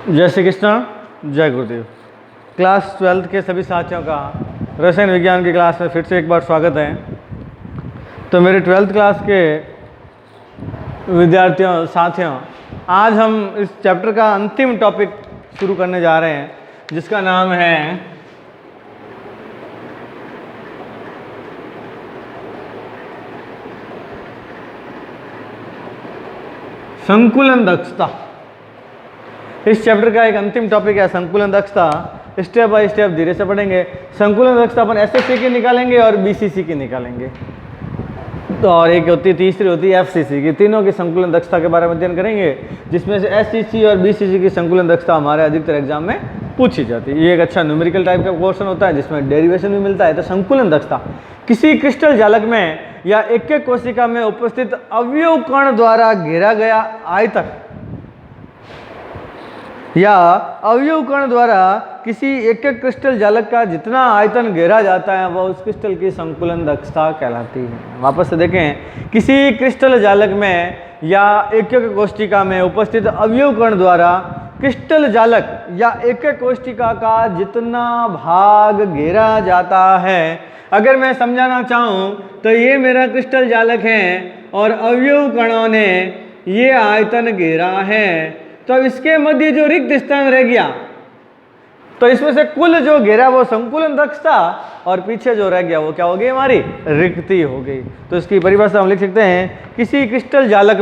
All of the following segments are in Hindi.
जय श्री कृष्ण, जय गुरुदेव। क्लास 12th के सभी साथियों का रसायन विज्ञान की क्लास में फिर से एक बार स्वागत है। तो मेरे 12th क्लास के विद्यार्थियों साथियों, आज हम इस चैप्टर का अंतिम टॉपिक शुरू करने जा रहे हैं, जिसका नाम है संकुलन दक्षता। इस चैप्टर का एक अंतिम टॉपिक है संकुलन दक्षता। स्टेप बाय स्टेप धीरे से पढ़ेंगे। संकुलन दक्षता अपन एसएससी की निकालेंगे और बीसीसी की निकालेंगे, तो और एक होती है तीसरी होती है एफसीसी की। तीनों की संकुलन दक्षता के बारे में अध्ययन करेंगे, जिसमें से एससीसी और बीसीसी की संकुलन दक्षता हमारे अधिकतर एग्जाम में पूछी जाती है। ये एक अच्छा न्यूमेरिकल टाइप का क्वेश्चन होता है, जिसमें डेरिवेशन भी मिलता है। तो संकुलन दक्षता किसी क्रिस्टल जालक में या एक एक कोशिका में उपस्थित अवयव कण द्वारा घेरा गया आयतन या अवयव कण द्वारा किसी एक एक क्रिस्टल जालक का जितना आयतन घेरा जाता है, वह उस क्रिस्टल की संकुलन दक्षता कहलाती है। वापस से देखें, किसी क्रिस्टल जालक में या एक एक कोशिका में उपस्थित अवयव कण द्वारा क्रिस्टल जालक या एक एक कोशिका का जितना भाग घेरा जाता है। अगर मैं समझाना चाहूँ तो ये मेरा क्रिस्टल जालक है और अवयव कणों ने ये आयतन घेरा है, तो अब इसके मध्य जो रिक्त स्थान रह गया, तो इसमें से कुल जो घेरा वो संकुलन दक्षता, और पीछे जो रह गया वो क्या हो गई, हमारी रिक्ति हो गई। तो इसकी परिभाषा हम लिख सकते हैं, किसी क्रिस्टल जालक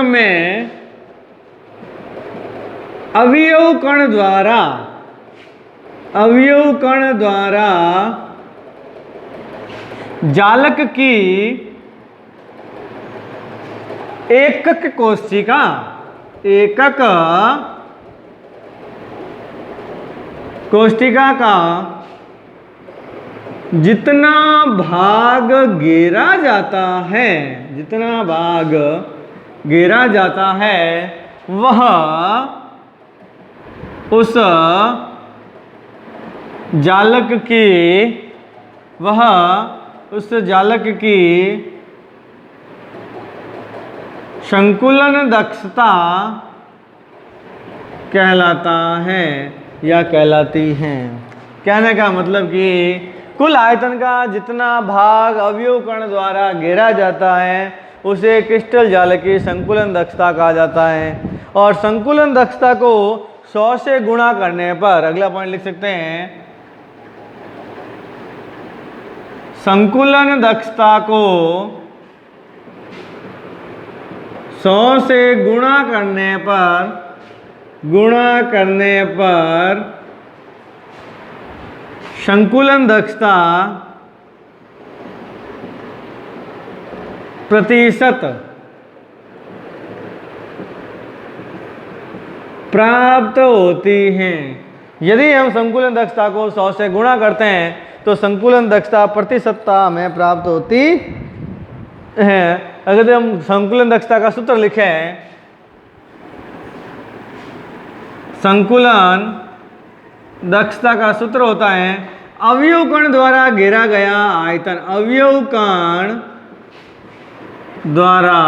में अवयव कण द्वारा जालक की एकक कोशिका का जितना भाग घेरा जाता है, वह उस जालक की संकुलन दक्षता कहलाता है या कहलाती है। कहने का मतलब कि कुल आयतन का जितना भाग अवयव कण द्वारा घेरा जाता है, उसे क्रिस्टल जालक की संकुलन दक्षता कहा जाता है। और संकुलन दक्षता को 100 से गुणा करने पर, अगला पॉइंट लिख सकते हैं, संकुलन दक्षता को 100 से गुणा करने पर संकुलन दक्षता प्रतिशत प्राप्त होती है। यदि हम संकुलन दक्षता को 100 से गुणा करते हैं तो संकुलन दक्षता प्रतिशतता में प्राप्त होती है। अगर हम संकुलन दक्षता का सूत्र लिखें, संकुलन दक्षता का सूत्र होता है अवयव कण द्वारा घेरा गया आयतन, अवयव कण द्वारा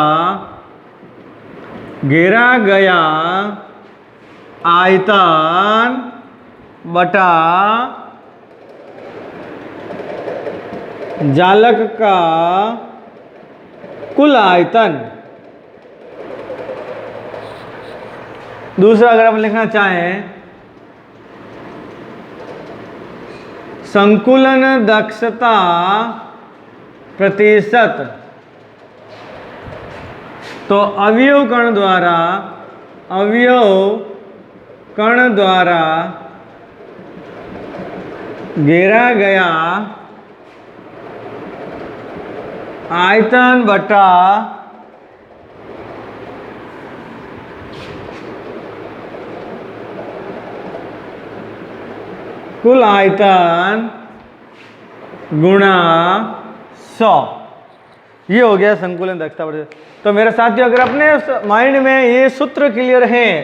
घेरा गया आयतन बटा जालक का कुल आयतन। दूसरा अगर आप लिखना चाहें, संकुलन दक्षता प्रतिशत, तो अवयव कण द्वारा घेरा गया आयतन बटा कुल आयतन गुणा 100, ये हो गया संकुलन दक्षता प्रतिशत। तो मेरे साथियों, अगर अपने माइंड में ये सूत्र क्लियर है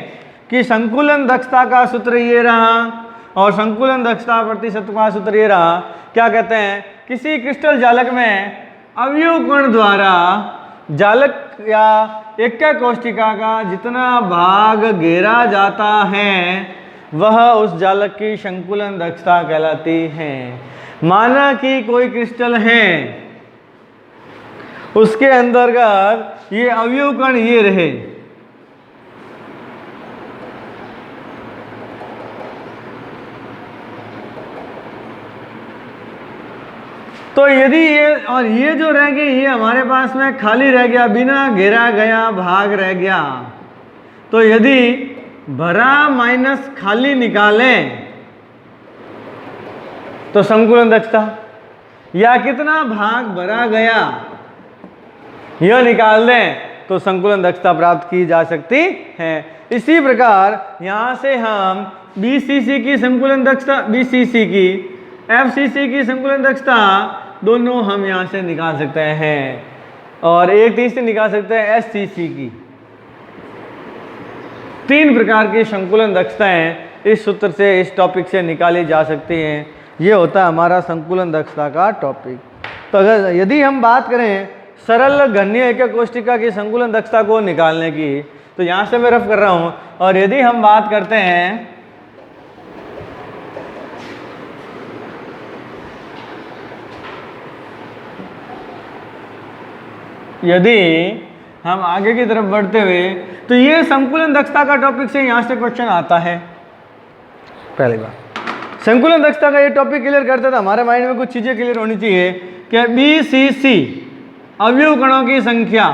कि संकुलन दक्षता का सूत्र ये रहा और संकुलन दक्षता प्रतिशत का सूत्र ये रहा, क्या कहते हैं, किसी क्रिस्टल जालक में अवयव कण द्वारा जालक या एकक कोशिका का जितना भाग घेरा जाता है वह उस जालक की संकुलन दक्षता कहलाती है। माना कि कोई क्रिस्टल है, उसके अंतर्गत ये अवयव कण ये रहे, तो यदि ये और ये जो रह गए ये हमारे पास में खाली रह गया, बिना घेरा गया भाग रह गया, तो यदि भरा माइनस खाली निकालें तो संकुलन दक्षता या कितना भाग भरा गया यह निकाल दें तो संकुलन दक्षता प्राप्त की जा सकती है। इसी प्रकार यहां से हम बीसीसी की संकुलन दक्षता, बीसीसी की, एफसीसी की संकुलन दक्षता दोनों हम यहां से निकाल सकते हैं और एक तीसरी निकाल सकते हैं एससीसी की। 3 प्रकार की संकुलन दक्षताएं इस सूत्र से, इस टॉपिक से निकाली जा सकती हैं। ये होता है हमारा संकुलन दक्षता का टॉपिक। तो अगर यदि हम बात करें सरल घनीय एकक कोशिका की संकुलन दक्षता को निकालने की, तो यहाँ से मैं रफ कर रहा हूँ, और यदि हम बात करते हैं यदि हम आगे की तरफ बढ़ते हुए, तो ये संकुलन दक्षता का टॉपिक से यहाँ से क्वेश्चन आता है। पहली बार संकुलन दक्षता का ये टॉपिक क्लियर करते तो हमारे माइंड में कुछ चीजें क्लियर होनी चाहिए कि बीसीसी अवयव कणों की संख्या,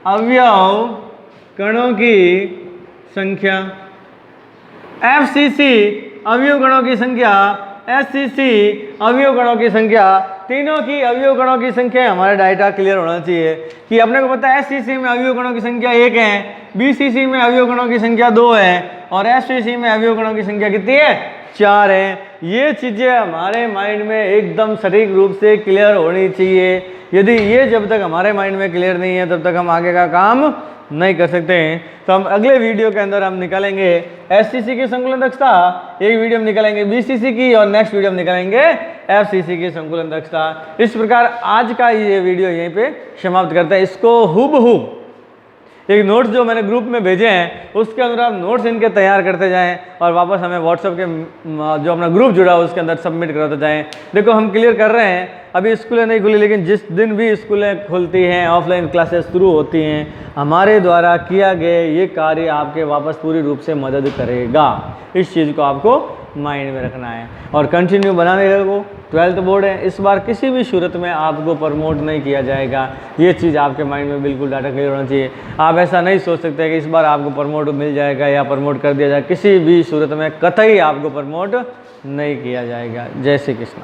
अवयव कणों की संख्या, एफसीसी अवयव कणों की संख्या, एससीसी अवयव कणों की संख्या, तीनों की अवयव कणों की संख्या हमारा डाटा क्लियर होना चाहिए कि अपने को पता है एससीसी में अवयव कणों की संख्या 1 है, बीसीसी में अवयव कणों की संख्या 2 है और एफसीसी में अवयव कणों की संख्या कितनी है? 4 है। ये चीजें हमारे माइंड में एकदम सटीक रूप से क्लियर होनी चाहिए। यदि ये जब तक हमारे माइंड में क्लियर नहीं है तब तक हम आगे का काम नहीं कर सकते हैं। तो हम अगले वीडियो के अंदर हम निकालेंगे एससीसी की संकुलन दक्षता, एक वीडियो में निकालेंगे बीसीसी की और नेक्स्ट वीडियो में निकालेंगे एफसीसी की संकुलन दक्षता। इस प्रकार आज का ये वीडियो यहीं पे समाप्त करते हैं। इसको हूबहू एक नोट्स जो मैंने ग्रुप में भेजे हैं उसके अंदर आप नोट्स इनके तैयार करते जाएं और वापस हमें व्हाट्सएप के जो अपना ग्रुप जुड़ा है उसके अंदर सबमिट कराते जाएं। देखो हम क्लियर कर रहे हैं, अभी स्कूलें नहीं खुली, लेकिन जिस दिन भी स्कूलें खुलती हैं, ऑफलाइन क्लासेस शुरू होती हैं, हमारे द्वारा किया गया ये कार्य आपके वापस पूरी रूप से मदद करेगा। इस चीज़ को आपको माइंड में रखना है और कंटिन्यू बनाने को। 12th बोर्ड है, इस बार किसी भी सूरत में आपको प्रमोट नहीं किया जाएगा। ये चीज़ आपके माइंड में बिल्कुल डाटा क्लियर होना चाहिए। आप ऐसा नहीं सोच सकते कि इस बार आपको प्रमोट मिल जाएगा या प्रमोट कर दिया जाए, किसी भी सूरत में कतई आपको प्रमोट नहीं किया जाएगा। जय श्री कृष्ण।